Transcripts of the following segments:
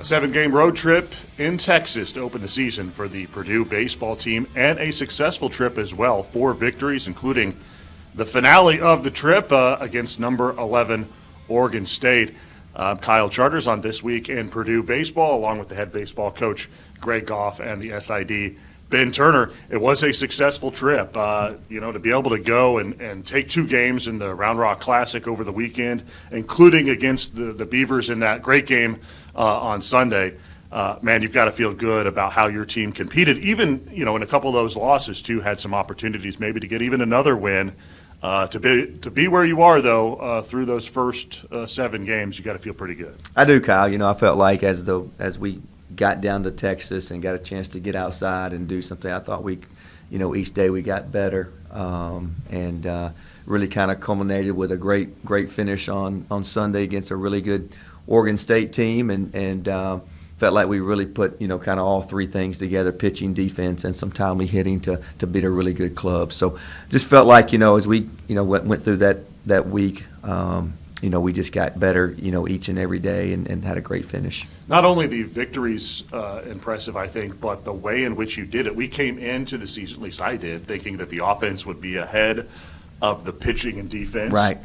A 7-game road trip in Texas to open the season for the Purdue baseball team, and a successful trip as well. 4 victories, including the finale of the trip against number 11 Oregon State. Kyle Charters on This Week in Purdue Baseball, along with the head baseball coach Greg Goff and the SID Ben Turner. It was a successful trip, to be able to go and take 2 games in the Round Rock Classic over the weekend, including against the Beavers in that great game on Sunday. Man, you've got to feel good about how your team competed. Even, in a couple of those losses, too, had some opportunities maybe to get even another win. To be where you are, though, through those first 7 games, you got to feel pretty good. I do, Kyle. I felt like as we got down to Texas and got a chance to get outside and do something, I thought each day we got better, and really kind of culminated with a great finish on Sunday against a really good Oregon State team, and felt like we really put kind of all 3 things together: pitching, defense, and some timely hitting to beat a really good club. So just felt like as we went through that week, we just got better each and every day, and had a great finish. Not only the victories impressive, I think, but the way in which you did it. We came into the season, at least I did, thinking that the offense would be ahead of the pitching and defense. Right.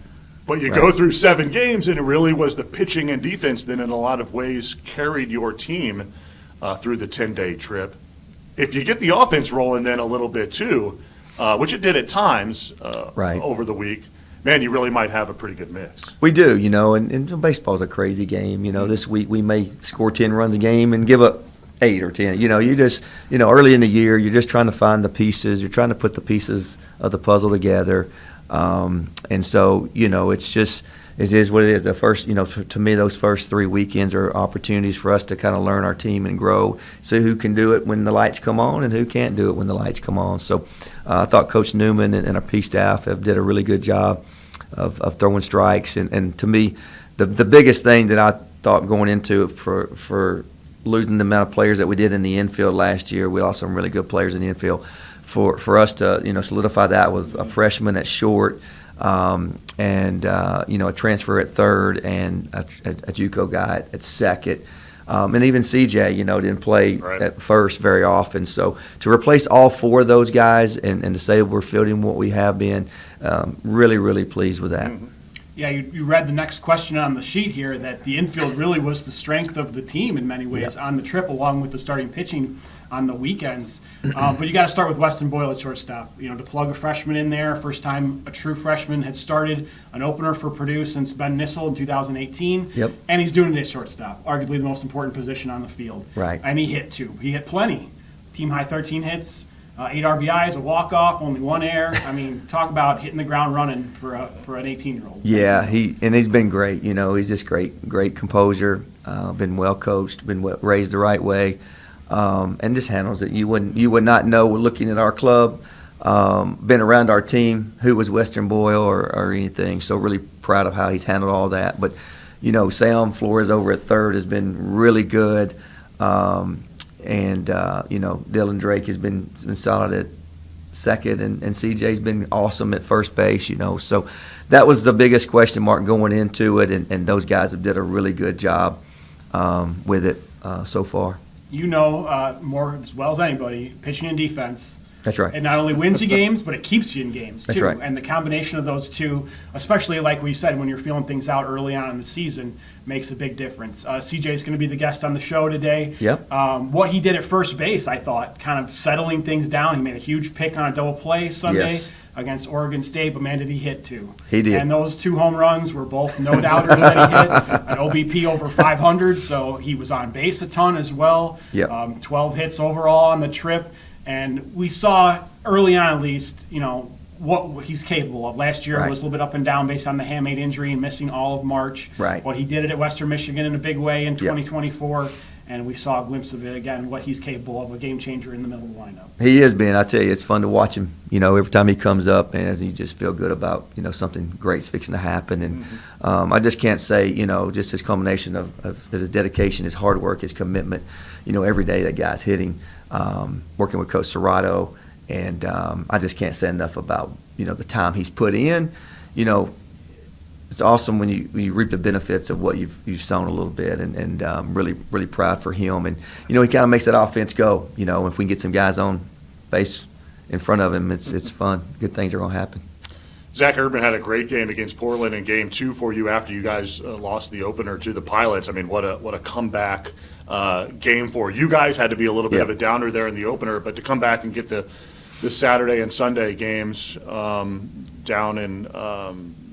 But you go through 7 games, and it really was the pitching and defense that in a lot of ways carried your team through the 10-day trip. If you get the offense rolling then a little bit too, which it did at times over the week, man, you really might have a pretty good mix. We do, and baseball's a crazy game. This week we may score 10 runs a game and give up 8 or 10. You just, early in the year, you're just trying to find the pieces. You're trying to put the pieces of the puzzle together. And so, it's just, it is what it is. The first, to me, those first 3 weekends are opportunities for us to kind of learn our team and grow, see who can do it when the lights come on and who can't do it when the lights come on. So I thought Coach Newman and our P staff did a really good job of throwing strikes. And to me, the biggest thing that I thought going into it for losing the amount of players that we did in the infield last year, we lost some really good players in the infield. For us to solidify that with a freshman at short, and a transfer at third, and a JUCO guy at second, and even CJ didn't play at first very often. So to replace all 4 of those guys and to say we're fielding what we have been, really pleased with that. Mm-hmm. Yeah, you read the next question on the sheet here, that the infield really was the strength of the team in many ways on the trip, along with the starting pitching on the weekends. But you got to start with Weston Boyle at shortstop. To plug a freshman in there, first time a true freshman had started an opener for Purdue since Ben Nissel in 2018. Yep. And he's doing it at shortstop, arguably the most important position on the field. Right. And he hit 2. He hit plenty. Team high 13 hits. 8 RBIs, a walk-off, only 1 error. I mean, talk about hitting the ground running for an 18-year-old. Yeah, he's been great. He's just great composure. Been well coached, been raised the right way, and just handles it. You would not know looking at our club, been around our team, who was Western Boyle or anything. So really proud of how he's handled all that. But Sam Flores over at third has been really good. And Dylan Drake has been solid at second, and CJ's been awesome at first base. So that was the biggest question mark going into it, and those guys have did a really good job with it so far. More as well as anybody, pitching and defense. That's right. It not only wins you games, but it keeps you in games, too. That's right. And the combination of those two, especially like we said, when you're feeling things out early on in the season, makes a big difference. CJ is going to be the guest on the show today. Yep. What he did at first base, I thought, kind of settling things down. He made a huge pick on a double play Sunday against Oregon State, but man, did he hit 2. He did. And those 2 home runs were both no-doubters that he hit. An OBP over 500, so he was on base a ton as well. Yep. 12 hits overall on the trip. And we saw early on, at least, what he's capable of. Last year was a little bit up and down based on the hamate injury and missing all of March. Right. What he did at Western Michigan in a big way in 2024. And we saw a glimpse of it again, what he's capable of, a game changer in the middle of the lineup. He is, Ben. I tell you, it's fun to watch him. Every time he comes up, and you just feel good about something great's fixing to happen. And I just can't say just his combination of his dedication, his hard work, his commitment. Every day that guy's hitting, working with Coach Serrato, and I just can't say enough about the time he's put in. it's awesome when you reap the benefits of what you've sown a little bit, and really proud for him. And he kind of makes that offense go. If we can get some guys on base in front of him, it's fun. Good things are going to happen. Zach Erdman had a great game against Portland in Game 2 for you after you guys lost the opener to the Pilots. I mean, what a comeback game for you guys. Had to be a little bit of a downer there in the opener, but to come back and get the Saturday and Sunday games down in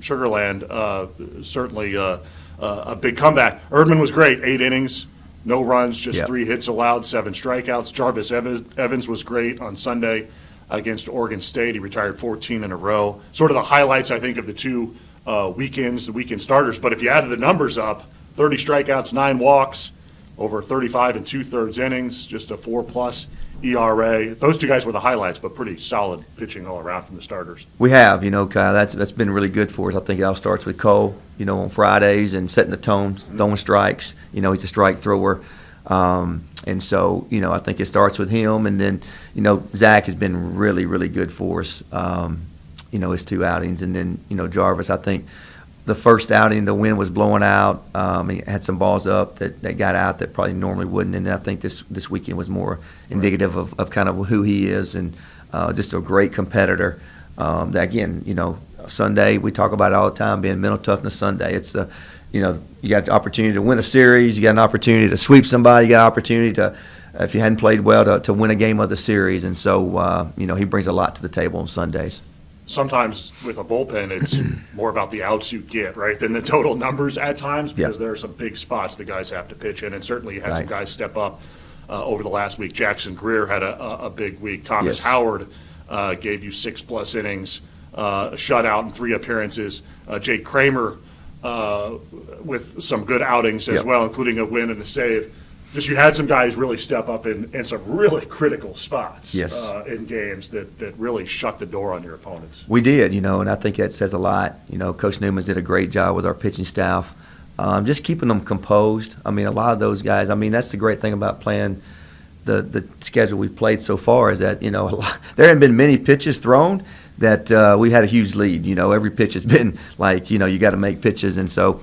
Sugarland, certainly a big comeback. Erdman was great, 8 innings, no runs, just 3 hits allowed, 7 strikeouts. Jarvis Evans was great on Sunday against Oregon State. He retired 14 in a row. Sort of the highlights, I think, of the 2 weekends, the weekend starters. But if you added the numbers up, 30 strikeouts, 9 walks, over 35 and 2/3 innings, just a 4+ ERA. Those 2 guys were the highlights, but pretty solid pitching all around from the starters. We have, Kyle, that's been really good for us. I think it all starts with Cole, on Fridays and setting the tone, throwing strikes. He's a strike thrower. And so, I think it starts with him. And then, Zach has been really, really good for us, his 2 outings. And then, Jarvis, I think the first outing, the wind was blowing out. He had some balls up that got out that probably normally wouldn't. And I think this weekend was more indicative of kind of who he is, and just a great competitor. That, again, Sunday, we talk about it all the time, being mental toughness Sunday. It's you got the opportunity to win a series, you got an opportunity to sweep somebody, you got an opportunity to, if you hadn't played well, to win a game of the series. And so, he brings a lot to the table on Sundays. Sometimes with a bullpen, it's more about the outs you get, right, than the total numbers at times, because there are some big spots the guys have to pitch in. And certainly you had some guys step up over the last week. Jackson Greer had a big week. Thomas Howard gave you 6+ innings, a shutout in 3 appearances. Jake Kramer with some good outings as well, including a win and a save. Just you had some guys really step up in some really critical spots in games that really shut the door on your opponents. We did, and I think that says a lot. Coach Newman's did a great job with our pitching staff, just keeping them composed. I mean, a lot of those guys, that's the great thing about playing the schedule we've played so far, is that, there haven't been many pitches thrown that we had a huge lead. Every pitch has been like, you got to make pitches. And so,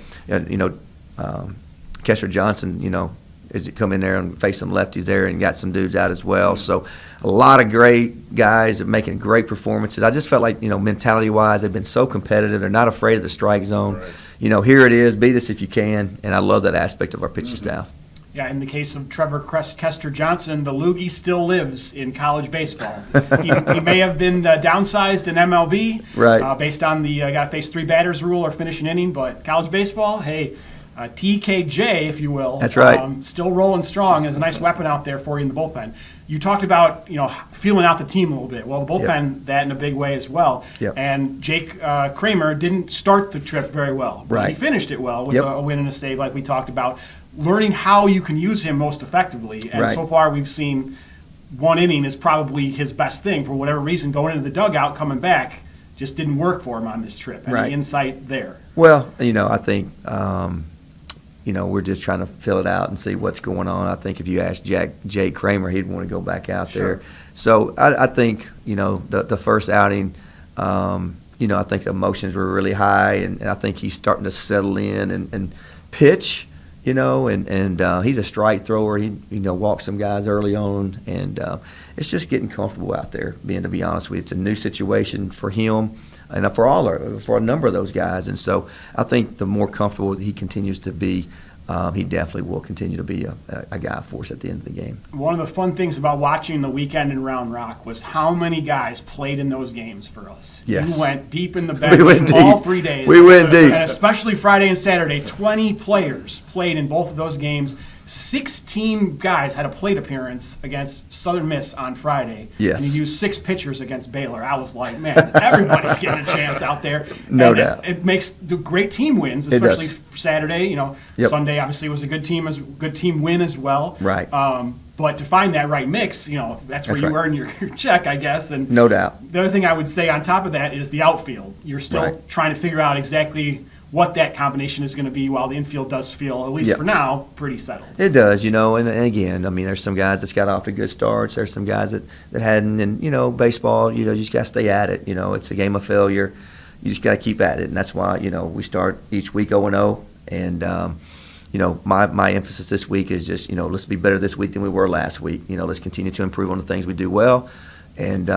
Kessler Johnson, is to come in there and face some lefties there and got some dudes out as well. So a lot of great guys making great performances. I just felt like, mentality-wise, they've been so competitive. They're not afraid of the strike zone. Right. Here it is, beat us if you can. And I love that aspect of our pitching staff. Yeah, in the case of Trevor Kester Johnson, the loogie still lives in college baseball. He may have been downsized in MLB, based on the got to face 3 batters rule or finish an inning, but college baseball, hey, TKJ, if you will. That's right. Still rolling strong. There's a nice weapon out there for you in the bullpen. You talked about, feeling out the team a little bit. Well, the bullpen, that in a big way as well. Yep. And Jake Kramer didn't start the trip very well. But he finished it well with a win and a save like we talked about. Learning how you can use him most effectively. And so far we've seen 1 inning is probably his best thing. For whatever reason, going into the dugout, coming back, just didn't work for him on this trip. Any insight there? Well, I think we're just trying to fill it out and see what's going on. I think if you ask Jay Kramer, he'd want to go back out there. So I think, the first outing, I think the emotions were really high, and I think he's starting to settle in and pitch, and he's a strike thrower. He, walks some guys early on, and it's just getting comfortable out there, to be honest with you. It's a new situation for him and for a number of those guys. And so I think the more comfortable he continues to be, he definitely will continue to be a guy for us at the end of the game. One of the fun things about watching the weekend in Round Rock was how many guys played in those games for us. Yes. You went deep in the bench all 3 days. We went deep. And especially Friday and Saturday, 20 players played in both of those games. 16 guys had a plate appearance against Southern Miss on Friday. Yes. And you used 6 pitchers against Baylor. I was like, man, everybody's getting a chance out there. No doubt. It makes the great team wins, especially Saturday. Sunday obviously was a good team win as well. Right. But to find that right mix, that's where you earn your check, I guess. And no doubt. The other thing I would say on top of that is the outfield. You're still trying to figure out exactly what that combination is going to be, while the infield does feel, at least for now, pretty settled. It does, and again, there's some guys that's got off to good starts. There's some guys that hadn't, and, baseball, you just got to stay at it. It's a game of failure. you just got to keep at it, and that's why we start each week 0-0, and my emphasis this week is just let's be better this week than we were last week. Let's continue to improve on the things we do well, and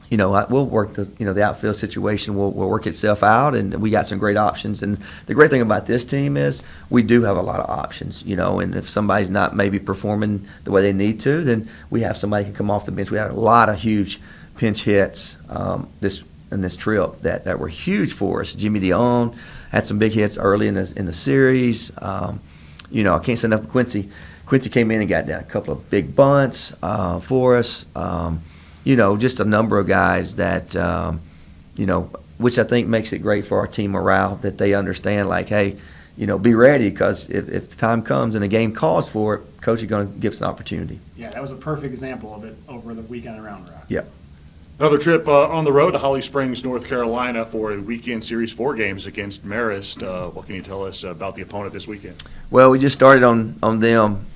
we'll work the outfield situation will work itself out, and we got some great options. And the great thing about this team is we do have a lot of options, and if somebody's not maybe performing the way they need to, then we have somebody who can come off the bench. We had a lot of huge pinch hits this trip that were huge for us. Jimmy Dion had some big hits early in the series. I can't say enough. Quincy came in and got down a couple of big bunts for us. Just a number of guys that, which I think makes it great for our team morale, that they understand, like, hey, be ready, because if the time comes and the game calls for it, coach is going to give us an opportunity. Yeah, that was a perfect example of it over the weekend around Rock. Yeah. Another trip on the road to Holly Springs, North Carolina for a weekend series, 4 games against Marist. What can you tell us about the opponent this weekend? Well, we just started on them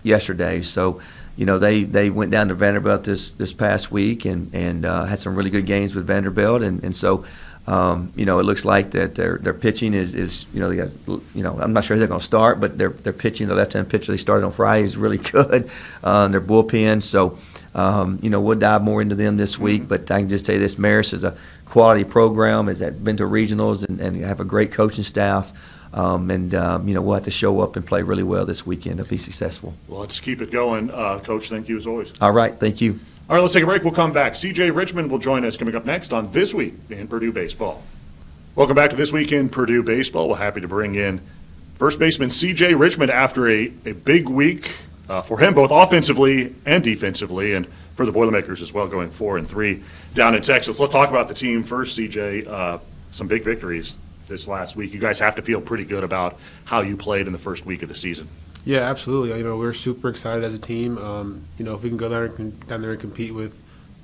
yesterday, so they went down to Vanderbilt this past week and had some really good games with Vanderbilt, and so it looks like that their pitching is they got I'm not sure they're going to start, but their pitching, the left-hand pitcher they started on Friday, is really good. Their bullpen, so we'll dive more into them this week. But I can just tell you this: Marist is a quality program, has been to regionals and have a great coaching staff. We'll have to show up and play really well this weekend to be successful. Well, let's keep it going. Coach, thank you as always. All right, thank you. All right, let's take a break. We'll come back. CJ Richmond will join us coming up next on This Week in Purdue Baseball. Welcome back to This Week in Purdue Baseball. We're happy to bring in first baseman CJ Richmond after a big week for him, both offensively and defensively, and for the Boilermakers as well, going 4-3 down in Texas. Let's talk about the team first, CJ. Some big victories this last week. You guys have to feel pretty good about how you played in the first week of the season. Yeah, absolutely. We're super excited as a team. If we can go down there and compete with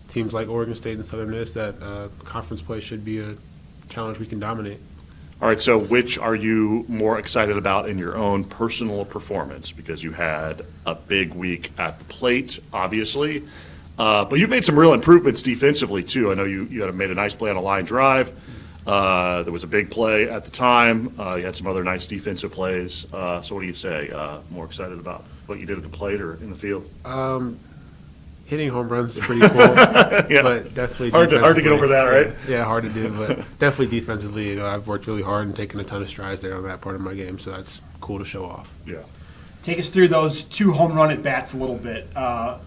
teams like Oregon State and Southern Miss, that conference play should be a challenge we can dominate. All right, so which are you more excited about in your own personal performance? Because you had a big week at the plate, obviously, but you've made some real improvements defensively, too. I know you had made a nice play on a line drive. There was a big play at the time. You had some other nice defensive plays. So what do you say? More excited about what you did at the plate or in the field? Hitting home runs is pretty cool, Yeah. But definitely hard to get over that, right? Yeah, hard to do, but definitely defensively. I've worked really hard and taken a ton of strides there on that part of my game, so that's cool to show off. Yeah. Take us through those 2 home run at bats a little bit.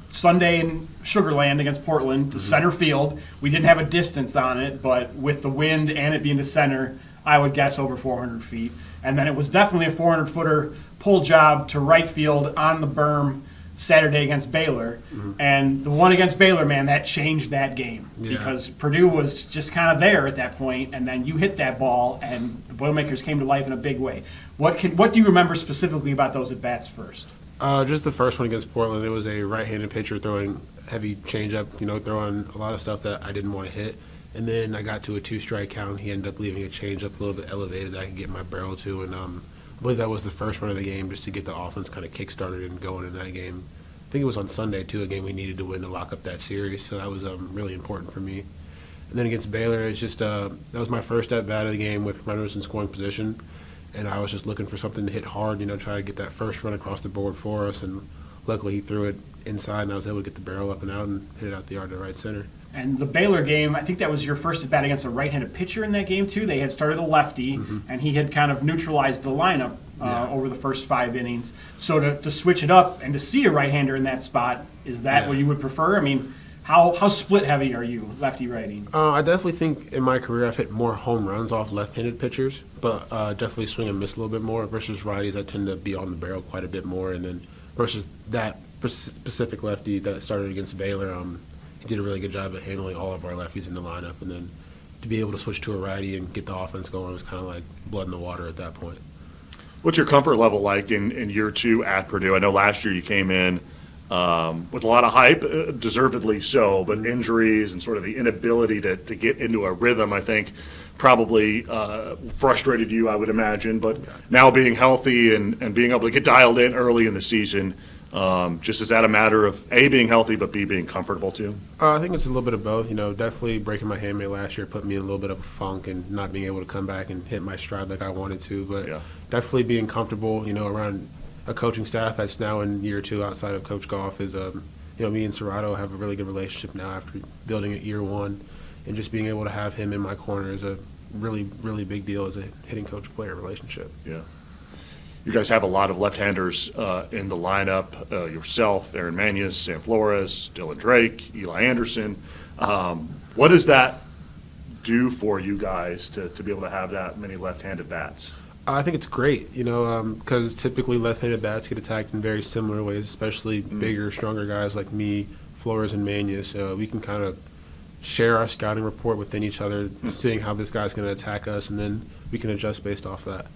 Sunday in Sugar Land against Portland, the center field. We didn't have a distance on it, but with the wind and it being the center, I would guess over 400 feet. And then it was definitely a 400-footer pull job to right field on the berm Saturday against Baylor. And the one against Baylor, man, that changed that game because Purdue was just kind of there at that point, and then you hit that ball, and the Boilermakers came to life in a big way. What do you remember specifically about those at bats first? Just the first one against Portland. It was a right-handed pitcher throwing heavy changeup, throwing a lot of stuff that I didn't want to hit. And then I got to a 2-strike count. He ended up leaving a changeup a little bit elevated that I could get my barrel to, and I believe that was the first run of the game just to get the offense kind of kick-started and going in that game. I think it was on Sunday, too, a game we needed to win to lock up that series, so that was really important for me. And then against Baylor, it's just that was my first at-bat of the game with runners in scoring position, and I was just looking for something to hit hard, try to get that first run across the board for us, and luckily he threw it inside, and I was able to get the barrel up and out and hit it out the yard to right center. And the Baylor game, I think that was your first at-bat against a right-handed pitcher in that game, too. They had started a lefty, and he had kind of neutralized the lineup over the first 5 innings. So to switch it up and to see a right-hander in that spot, is that what you would prefer? I mean, how split-heavy are you, lefty-righty? I definitely think in my career I've hit more home runs off left-handed pitchers, but definitely swing and miss a little bit more. Versus righties, I tend to be on the barrel quite a bit more. And then versus that specific lefty that started against Baylor, he did a really good job at handling all of our lefties in the lineup. And then to be able to switch to a righty and get the offense going was kind of like blood in the water at that point. What's your comfort level like in year 2 at Purdue? I know last year you came in with a lot of hype, deservedly so, but injuries and sort of the inability to get into a rhythm, I think, probably frustrated you, I would imagine. But now being healthy and being able to get dialed in early in the season, Just is that a matter of A, being healthy, but B, being comfortable too? I think it's a little bit of both. Definitely breaking my handmade last year put me in a little bit of a funk and not being able to come back and hit my stride like I wanted to. But Yeah. definitely being comfortable, around a coaching staff that's now in year 2 outside of Coach Goff is, me and Serrato have a really good relationship now after building it year 1. And just being able to have him in my corner is a really, really big deal as a hitting coach-player relationship. Yeah. You guys have a lot of left-handers in the lineup. Yourself, Aaron Manius, Sam Flores, Dylan Drake, Eli Anderson. What does that do for you guys to be able to have that many left-handed bats? I think it's great, because typically left-handed bats get attacked in very similar ways, especially bigger, stronger guys like me, Flores, and Manius. We can kind of share our scouting report within each other, seeing how this guy's going to attack us, and then we can adjust based off that.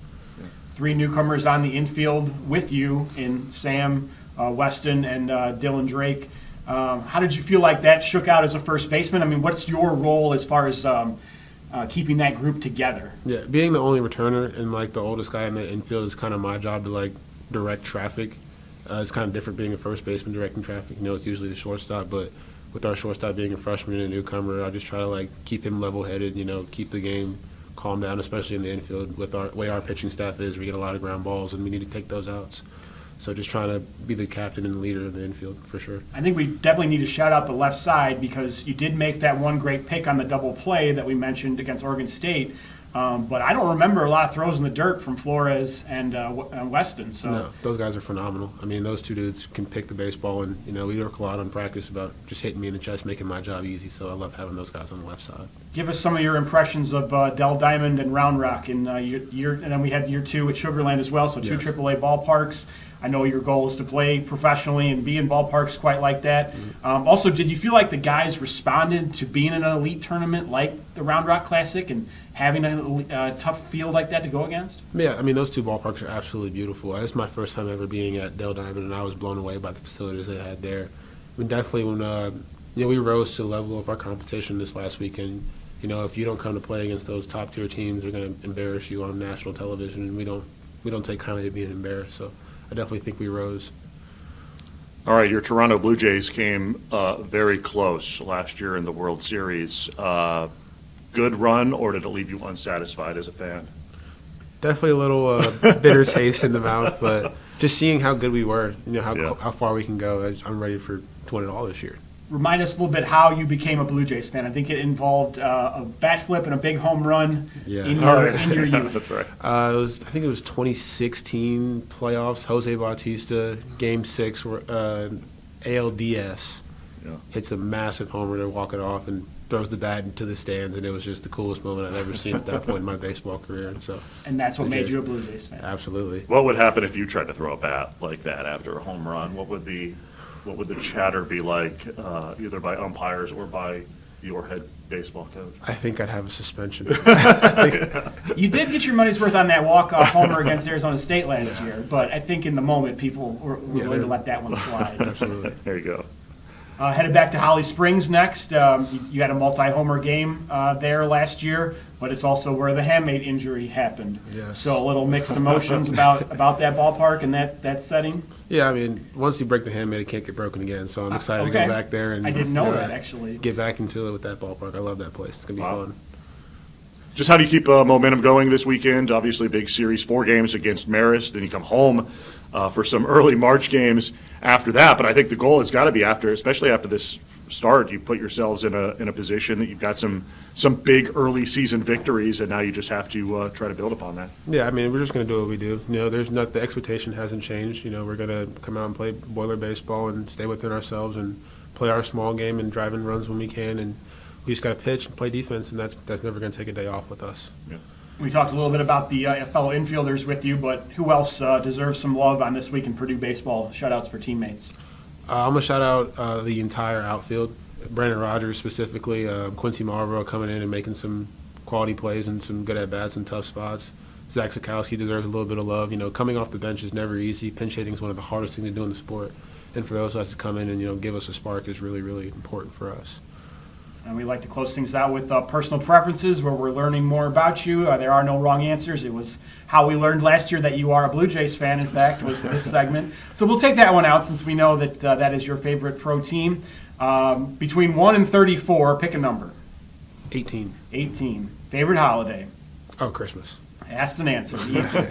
3 newcomers on the infield with you in Sam, Weston, and Dylan Drake. How did you feel like that shook out as a first baseman? I mean, what's your role as far as keeping that group together? Yeah, being the only returner and the oldest guy in the infield is kind of my job to direct traffic. It's kind of different being a first baseman directing traffic. It's usually the shortstop, but with our shortstop being a freshman and a newcomer, I just try to keep him level-headed. Keep the game calm down, especially in the infield. With our way our pitching staff is, we get a lot of ground balls and we need to take those outs. So just trying to be the captain and the leader of the infield for sure. I think we definitely need to shout out the left side because you did make that one great pick on the double play that we mentioned against Oregon State. But I don't remember a lot of throws in the dirt from Flores and Weston. So no, those guys are phenomenal. I mean, those 2 dudes can pick the baseball, and we work a lot on practice about just hitting me in the chest, making my job easy. So I love having those guys on the left side. Give us some of your impressions of Dell Diamond and Round Rock in year, and then we had year 2 at Sugarland as well. So 2 Yes. AAA ballparks. I know your goal is to play professionally and be in ballparks quite like that. Also, did you feel like the guys responded to being in an elite tournament like the Round Rock Classic and having a tough field like that to go against? Yeah, I mean, those 2 ballparks are absolutely beautiful. It's my first time ever being at Dell Diamond, and I was blown away by the facilities they had there. I mean, definitely when we rose to the level of our competition this last weekend. If you don't come to play against those top-tier teams, they're going to embarrass you on national television, and we don't take kindly to being embarrassed. So I definitely think we rose. All right, your Toronto Blue Jays came very close last year in the World Series. Good run, or did it leave you unsatisfied as a fan? Definitely a little bitter taste in the mouth, but just seeing how good we were, how far we can go, I'm ready to win it all this year. Remind us a little bit how you became a Blue Jays fan. I think it involved a bat flip and a big home run in your youth. That's right. I think it was 2016 playoffs. Jose Bautista, Game 6, ALDS, hits a massive homer to walk it off and throws the bat into the stands, and it was just the coolest moment I've ever seen at that point in my baseball career. And that's what made you a Blue Jays fan. Absolutely. What would happen if you tried to throw a bat like that after a home run? What would the chatter be like, either by umpires or by your head baseball coach? I think I'd have a suspension. You did get your money's worth on that walk-off homer against Arizona State last year, but I think in the moment people were willing to let that one slide. Absolutely. There you go. Headed back to Holly Springs next. You had a multi-homer game there last year, but it's also where the handmade injury happened. Yes. So a little mixed emotions about that ballpark and that setting. Yeah, I mean, once you break the handmade, it can't get broken again. So I'm excited to Okay. go back there and I didn't know that, actually. get back into it with that ballpark. I love that place. It's gonna be Wow. fun. Just how do you keep momentum going this weekend? Obviously, big series, 4 games against Marist. Then you come home for some early March games after that. But I think the goal has got to be especially after this start, you put yourselves in a position that you've got some big early season victories, and now you just have to try to build upon that. Yeah, I mean, we're just going to do what we do. The expectation hasn't changed. We're going to come out and play boiler baseball and stay within ourselves and play our small game and drive in runs when we can. And we just got to pitch and play defense, and that's never going to take a day off with us. Yeah. We talked a little bit about the fellow infielders with you, but who else deserves some love on This Week in Purdue Baseball? Shout-outs for teammates. I'm going to shout out the entire outfield. Brandon Rogers specifically, Quincy Marlboro coming in and making some quality plays and some good at-bats in tough spots. Zach Sikowski deserves a little bit of love. Coming off the bench is never easy. Pinch hitting is one of the hardest things to do in the sport. And for those of us to come in and, give us a spark is really, really important for us. And we like to close things out with personal preferences, where we're learning more about you. There are no wrong answers. It was how we learned last year that you are a Blue Jays fan, in fact, was this segment. So we'll take that one out, since we know that that is your favorite pro team. Between 1 and 34, pick a number. 18. 18. Favorite holiday? Oh, Christmas. Asked and answered. Easy.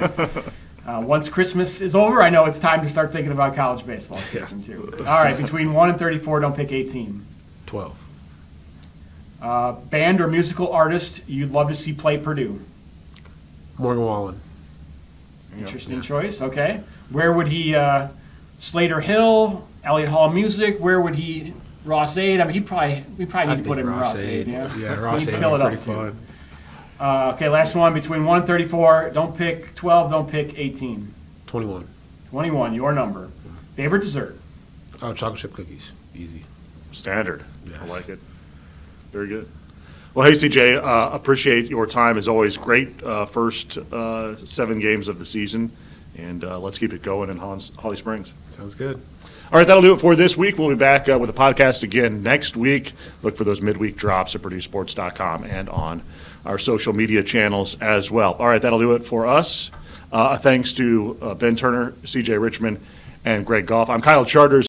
Once Christmas is over, I know it's time to start thinking about college baseball season, too. All right, between 1 and 34, don't pick 18. 12. Band or musical artist you'd love to see play Purdue? Morgan Wallen. Interesting choice. Okay. Where would he? Slater Hill, Elliott Hall Music. Where would he? Ross Aid. I mean, we probably need to put him in Ross Aid. Yeah, Ross He'd Aid fill would it be up, pretty too. fun. Okay, last one. Between 1 and 34, don't pick 12. Don't pick 18. 21. 21. Your number. Favorite dessert? Oh, chocolate chip cookies. Easy. Standard. I Yes. like it. Very good. Well, hey, CJ, appreciate your time as always. Great first 7 games of the season, and let's keep it going in Holly Springs. Sounds good. All right, that'll do it for this week. We'll be back with a podcast again next week. Look for those midweek drops at PurdueSports.com and on our social media channels as well. All right, that'll do it for us. Thanks to Ben Turner, CJ Richmond, and Greg Goff. I'm Kyle Charters.